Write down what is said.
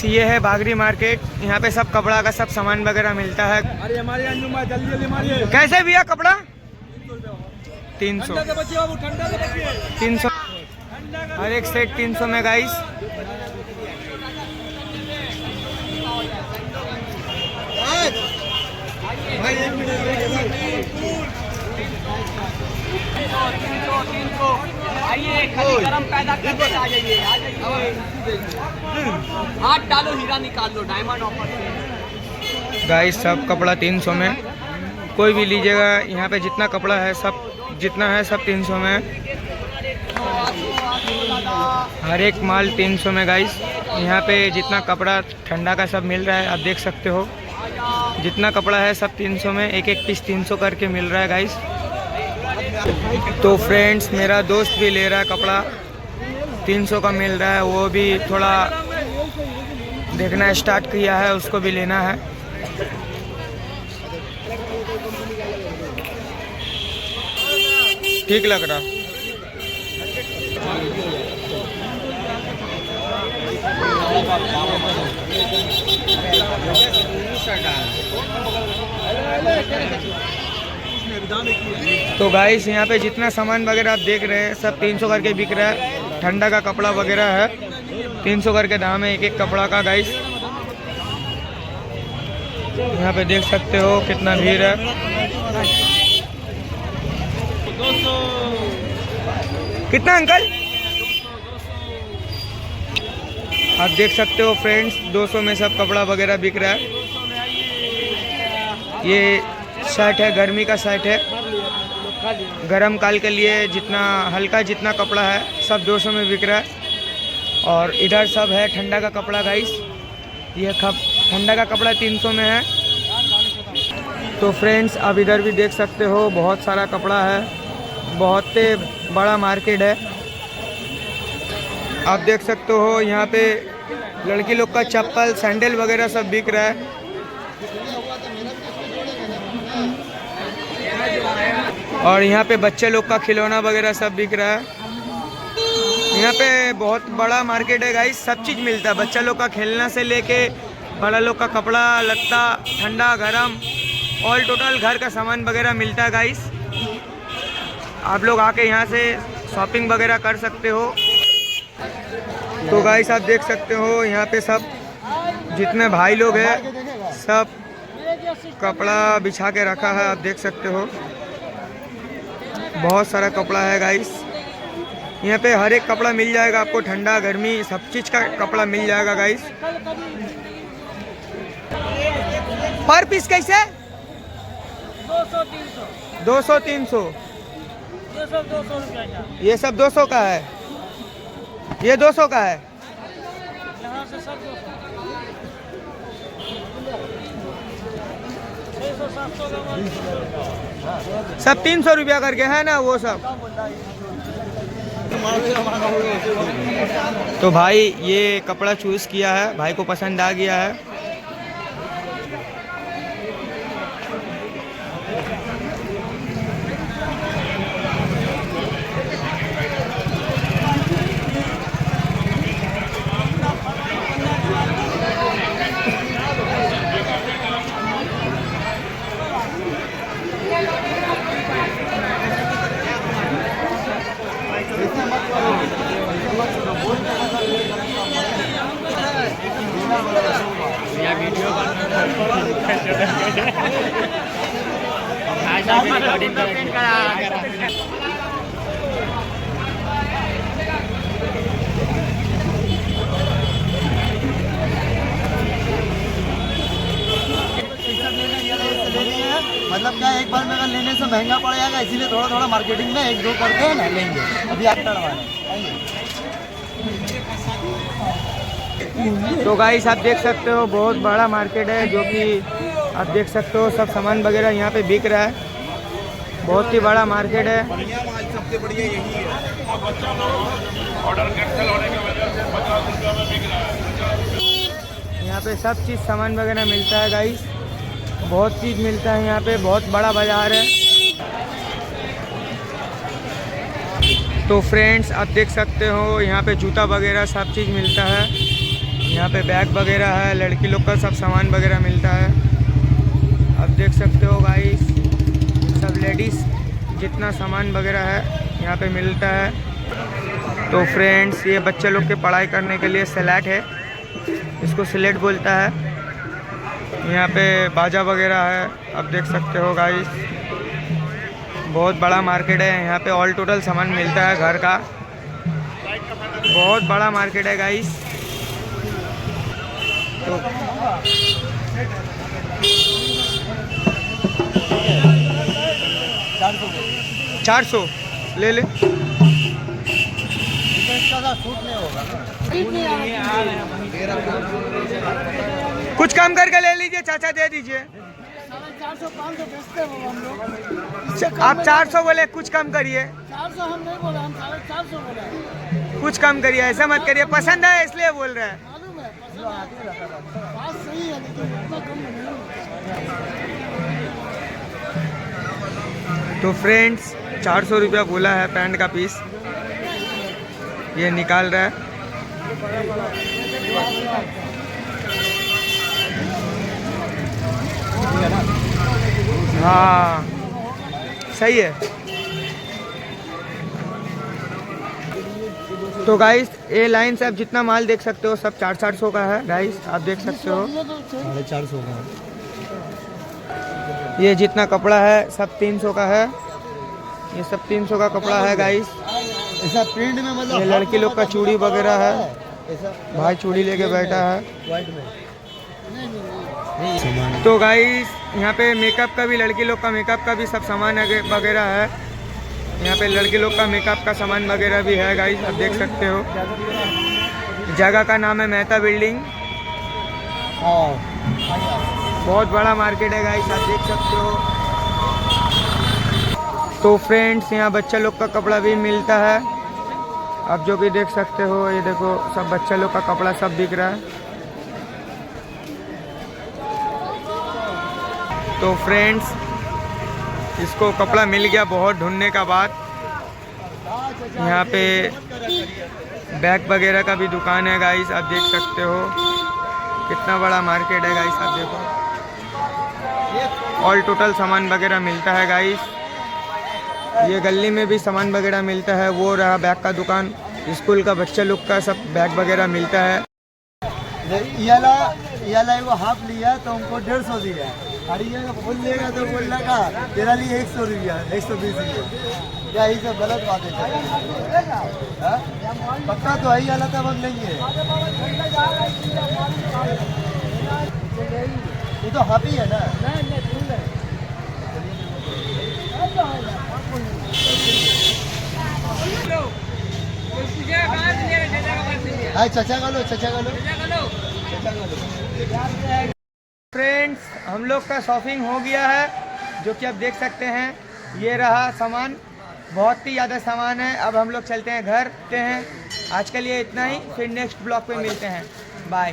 ये है बागरी मार्केट। यहाँ पे सब कपड़ा का सब सामान वगैरह मिलता है। अरे हमारे जल्दी मारिए। कैसे भैया कपड़ा? 300 300 हर एक सेट 300 में गाइस। गरम पैदा करके आ जाइए, हाथ डालो, हीरा निकाल लो, डायमंड ऑफर गाइस सब कपड़ा 300 में, कोई भी लीजिएगा। यहाँ पे जितना कपड़ा है सब जितना है सब 300 में, हर एक माल 300 में गाइस। यहाँ पे जितना कपड़ा ठंडा का सब मिल रहा है, आप देख सकते हो। जितना कपड़ा है सब 300 में, एक एक पीस 300 करके मिल रहा है गाइस। तो फ्रेंड्स मेरा दोस्त भी ले रहा है कपड़ा, 300 का मिल रहा है। वो भी थोड़ा देखना स्टार्ट किया है, उसको भी लेना है। ठीक लग रहा। तो गाइस यहाँ पे जितना सामान वगैरह आप देख रहे हैं सब 300 करके बिक रहा है। ठंडा का कपड़ा वगैरह है, 300 करके दाम है एक एक कपड़ा का गाइस। यहाँ पे देख सकते हो कितना भीड़ है। कितना अंकल? आप देख सकते हो फ्रेंड्स 200 में सब कपड़ा वगैरह बिक रहा है। ये शर्ट है, गर्मी का शर्ट है, गरम काल के लिए जितना हल्का जितना कपड़ा है सब 200 में बिक रहा है। और इधर सब है ठंडा का कपड़ा गाइस। ये ठंडा का कपड़ा 300 में है। तो फ्रेंड्स आप इधर भी देख सकते हो बहुत सारा कपड़ा है, बहुत बड़ा मार्केट है। आप देख सकते हो यहाँ पे लड़की लोग का चप्पल सैंडल वगैरह सब बिक रहा है। और यहाँ पे बच्चे लोग का खिलौना वगैरह सब बिक रहा है। यहाँ पे बहुत बड़ा मार्केट है गाइस, सब चीज़ मिलता है। बच्चा लोग का खेलना से लेके बड़ा लोग का कपड़ा लत्ता, ठंडा गरम, ऑल टोटल घर का सामान वगैरह मिलता है गाइस। आप लोग आके यहाँ से शॉपिंग वगैरह कर सकते हो। तो गाइस आप देख सकते हो यहाँ पे सब जितने भाई लोग हैं सब कपड़ा बिछा के रखा है, आप देख सकते हो। बहुत सारा कपड़ा है गाइस। यहाँ पे हर एक कपड़ा मिल जाएगा आपको, ठंडा गर्मी सब चीज़ का कपड़ा मिल जाएगा गाइस। पर पीस कैसे? 200 300 ये सब 200 का है, ये 200 का है। सब 300 रुपया करके है ना वो सब। तो भाई ये कपड़ा चूज किया है, भाई को पसंद आ गया है। मतलब क्या एक बार में अगर लेने से महंगा पड़ जाएगा, इसीलिए थोड़ा थोड़ा मार्केटिंग में एक दो करके ना लेंगे। अभी आप तो गाइस आप देख सकते हो बहुत बड़ा मार्केट है, जो कि आप देख सकते हो सब सामान वगैरह यहाँ पे बिक रहा है। बहुत ही बड़ा मार्केट है। सबसे बढ़िया यही है। यहाँ पे सब चीज़ सामान वगैरह मिलता है गाइस, बहुत चीज़ मिलता है यहाँ पे, बहुत बड़ा बाजार है। तो फ्रेंड्स आप देख सकते हो यहाँ पे जूता वगैरह सब चीज़ मिलता है। यहाँ पे बैग वगैरह है, लड़की लोग का सब सामान वगैरह मिलता है। अब देख सकते हो गाइस, सब लेडीज़ जितना सामान वगैरह है यहाँ पे मिलता है। तो फ्रेंड्स, ये बच्चे लोग के पढ़ाई करने के लिए स्लेट है, इसको स्लेट बोलता है। यहाँ पे बाजा वगैरह है, अब देख सकते हो गाइस। बहुत बड़ा मार्केट है, यहाँ पे ऑल टोटल सामान मिलता है घर का। बहुत बड़ा मार्केट है गाइस। तो 400 ले ले। सूट नहीं होगा ना। कुछ कम करके ले लीजिए चाचा, दे दीजिए। 400-500 बेचते हो हम लोग। आप 400 बोले, कुछ कम करिए। 400 हम नहीं बोले, हम 450 बोले। कुछ कम करिए, ऐसा मत करिए, पसंद है इसलिए बोल रहे हैं। मालूम है, बात सही है, लेकिन इतना कम नहीं। तो फ्रेंड्स, 400 रुपया बोला है पैंट का पीस, ये निकाल रहा है। हाँ सही है। तो गाइस, ये लाइन से आप जितना माल देख सकते हो सब 400 का है गाइस, आप देख सकते हो। 450 का। ये जितना कपड़ा है सब 300 का है, ये सब 300 का कपड़ा है गाइस। ऐसा प्रिंट में मतलब ये लड़की लोग का चूड़ी वगैरह है, ऐसा भाई चूड़ी लेके बैठा है। व्हाइट में। तो गाइस, यहाँ पे मेकअप का भी, लड़की लोग का मेकअप का भी सब सामान वगैरह है। यहाँ पे लड़की लोग का मेकअप का सामान वगैरह भी है गाइस, आप देख सकते हो। जगह का नाम है मेहता बिल्डिंग। बहुत बड़ा मार्केट है गाइस, आप देख सकते हो। तो फ्रेंड्स, यहाँ बच्चा लोग का कपड़ा भी मिलता है, आप जो भी देख सकते हो। ये देखो, सब बच्चा लोग का कपड़ा सब दिख रहा है। तो फ्रेंड्स, इसको कपड़ा मिल गया बहुत ढूंढने का बाद। यहाँ पे बैग वगैरह का भी दुकान है गाइस, आप देख सकते हो। कितना बड़ा मार्केट है गाइस, आप देखो। ऑल टोटल सामान वगैरह मिलता है गाइस। ये गली में भी सामान वगैरह मिलता है, वो रहा बैग का दुकान। स्कूल का बच्चा लोग का सब बैग वगैरह मिलता है। ये वो हाफ लिया तो हमको 150 दिया, और ये बोल लेगा तो बोल लगा तेरा लिए 100 रुपया, 120 रुपया। क्या यही सब गलत बात है? पक्का तो यही वाला तब हम लेंगे। ये तो हाफ ही है ना। हाय चाचा का लो, चाचा का लो। फ्रेंड्स, हम लोग का शॉपिंग हो गया है, जो कि आप देख सकते हैं। ये रहा सामान, बहुत ही ज़्यादा सामान है। अब हम लोग चलते हैं घर, आज के लिए इतना ही, फिर नेक्स्ट ब्लॉग पे मिलते हैं। बाय।